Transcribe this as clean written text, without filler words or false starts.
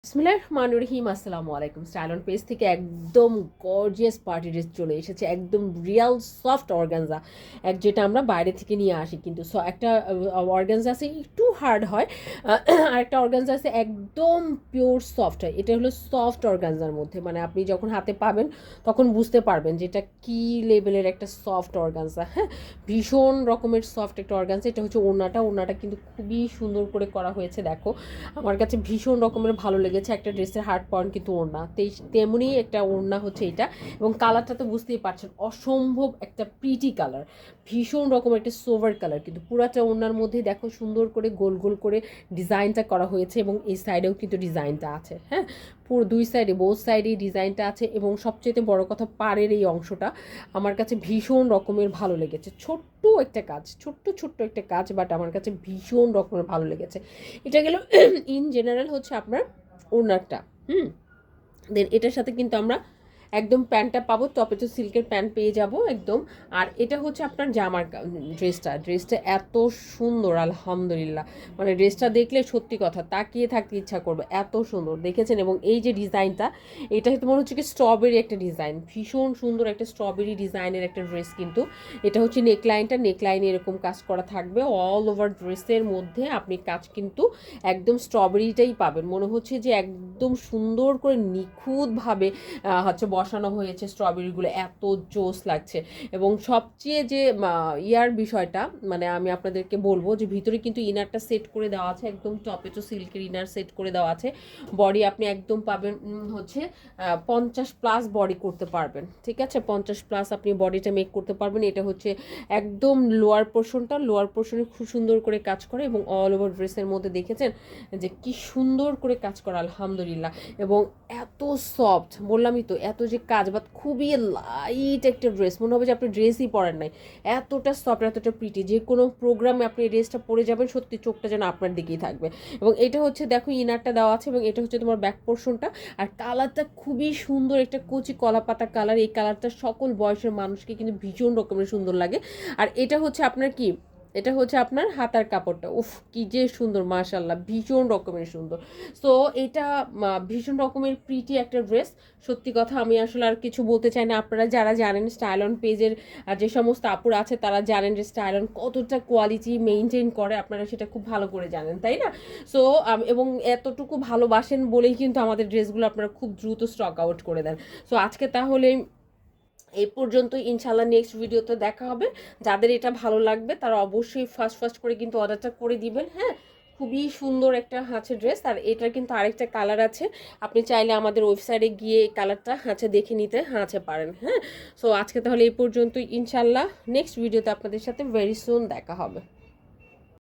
বিসমিল্লাহির রহমানির রহিম। আসসালামু আলাইকুম। স্টাইল অন পেজ থেকে একদম গর্জিয়াস পার্টি ড্রেস চলে এসেছে, একদম রিয়াল সফট অর্গানজা, যেটা আমরা বাইরে থেকে নিয়ে আসি। কিন্তু একটা অর্গানজা আছে একটু হার্ড হয়, আর একটা অর্গানজা আছে একদম পিওর সফট হয়। এটা হলো সফট অর্গানজার মধ্যে, মানে আপনি যখন হাতে পাবেন তখন বুঝতে পারবেন যে এটা কী লেভেলের একটা সফট অর্গানজা। হ্যাঁ, ভীষণ রকমের সফট একটা অর্গানজা। এটা হচ্ছে ওড়নাটা কিন্তু খুবই সুন্দর করে করা হয়েছে। দেখো, আমার কাছে ভীষণ রকমের ভালো লেগেছে। একটা ড্রেসের হার্ড পয়েন্ট কিন্তু ওড়না, তেমনই একটা ওড়না হচ্ছে এটা। এবং কালারটা তো বুঝতেই পারছেন, অসম্ভব একটা প্রিটি কালার, ভীষণ রকম একটা সোভার কালার। কিন্তু পুরাটা ওড়নার মধ্যেই দেখো সুন্দর করে গোল গোল করে ডিজাইনটা করা হয়েছে, এবং এই সাইডেও কিন্তু ডিজাইনটা আছে। হ্যাঁ, পুরো দুই সাইডে, বোথ সাইডেই ডিজাইনটা আছে। এবং সবচেয়ে বড় কথা, পাড়ের এই অংশটা আমার কাছে ভীষণ রকমের ভালো লেগেছে। ছোট্ট একটা কাজ, ছোট্ট একটা কাজ, বাট আমার কাছে ভীষণ রকমের ভালো লেগেছে। এটা গেল ইন জেনারেল হচ্ছে আপনার ওড়নাটা। দেন এটার সাথে কিন্তু আমরা একদম প্যান্টটা পাবো, টপে তো সিল্কের প্যান্ট পেয়ে যাব একদম। আর এটা হচ্ছে আপনার জামার ড্রেসটা এত সুন্দর, আলহামদুলিল্লাহ। মানে ড্রেসটা দেখলে সত্যি কথা তাকিয়ে থাকতে ইচ্ছা করবে, এত সুন্দর দেখেছেন। এবং এই যে ডিজাইনটা, এটা মনে হচ্ছে কি স্ট্রবেরি একটা ডিজাইন, ভীষণ সুন্দর একটা স্ট্রবেরি ডিজাইনের একটা ড্রেস। কিন্তু এটা হচ্ছে নেকলাইনে এরকম কাজ করা থাকবে অল ওভার ড্রেসের মধ্যে। আপনি কাজ কিন্তু একদম স্ট্রবেরিটাই পাবেন, মনে হচ্ছে যে একদম সুন্দর করে নিখুঁতভাবে হচ্ছে বসানো হয়েছে স্ট্রবেরিগুলো, এত জোস লাগছে। এবং সবচেয়ে যে ইয়ার বিষয়টা, মানে আমি আপনাদেরকে বলবো যে ভিতরে কিন্তু ইনারটা সেট করে দেওয়া আছে, একদম টপে তো সিল্কের ইনার সেট করে দেওয়া আছে। বডি আপনি একদম পাবেন হচ্ছে 50+ বডি করতে পারবেন, ঠিক আছে? 50+ আপনি বডিটা মেক করতে পারবেন। এটা হচ্ছে একদম লোয়ার পোর্শনে খুব সুন্দর করে কাজ করে, এবং অল ওভার ড্রেসের মধ্যে দেখেছেন যে কি সুন্দর করে কাজ করা, আলহামদুলিল্লাহ। এবং এত সফট, বললামই তো, এত যে কাজ, বাট খুবই লাইট একটা ড্রেস, মনে হবে যে আপনি ড্রেসই পরেন নাই, এতটা সফট, এতটা প্রিটি। যে কোনো প্রোগ্রামে আপনি এই ড্রেসটা পরে যাবেন, সত্যি চোখটা যেন আপনার দিকেই থাকবে। এবং এটা হচ্ছে দেখো ইনারটা দেওয়া আছে, এবং এটা হচ্ছে তোমার ব্যাক পোর্শনটা। আর কালারটা খুবই সুন্দর, একটা কচি কলা পাতা কালার। এই কালারটা সকল বয়সের মানুষকে কিন্তু ভীষণ রকমের সুন্দর লাগে। আর এটা হচ্ছে আপনার কি, এটা হচ্ছে আপনার হাতার কাপড়টা, উফ কি যে সুন্দর, মাশাল্লাহ, ভীষণ রকমের সুন্দর। সো এটা ভীষণ রকমের প্রিটি একটা ড্রেস। সত্যি কথা, আমি আসলে আর কিছু বলতে চাই না। আপনারা যারা জানেন স্টাইল অন পেজের যে সমস্ত আপুরা আছে, তারা জানেন যে স্টাইল অন কতটা কোয়ালিটি মেনটেন করে, আপনারা সেটা খুব ভালো করে জানেন, তাই না? সো এবং এতটুকু ভালোবাসেন বলেই কিন্তু আমাদের ড্রেসগুলো আপনারা খুব দ্রুত স্টক আউট করে দেন। সো আজকে তাহলে এই পর্যন্ত, ইনশাল্লাহ নেক্সট ভিডিওতে দেখা হবে। যাদের এটা ভালো লাগবে তারা অবশ্যই ফার্স্ট করে কিন্তু অর্ডারটা করে দিবেন। হ্যাঁ, খুবই সুন্দর একটা হাঁচে ড্রেস। আর এটার কিন্তু আরেকটা কালার আছে, আপনি চাইলে আমাদের ওয়েবসাইটে গিয়ে এই কালারটা হাঁচে দেখে নিতে পারেন। হ্যাঁ, সো আজকে তাহলে এই পর্যন্ত, ইনশাল্লাহ নেক্সট ভিডিওতে আপনাদের সাথে ভেরি সুন দেখা হবে।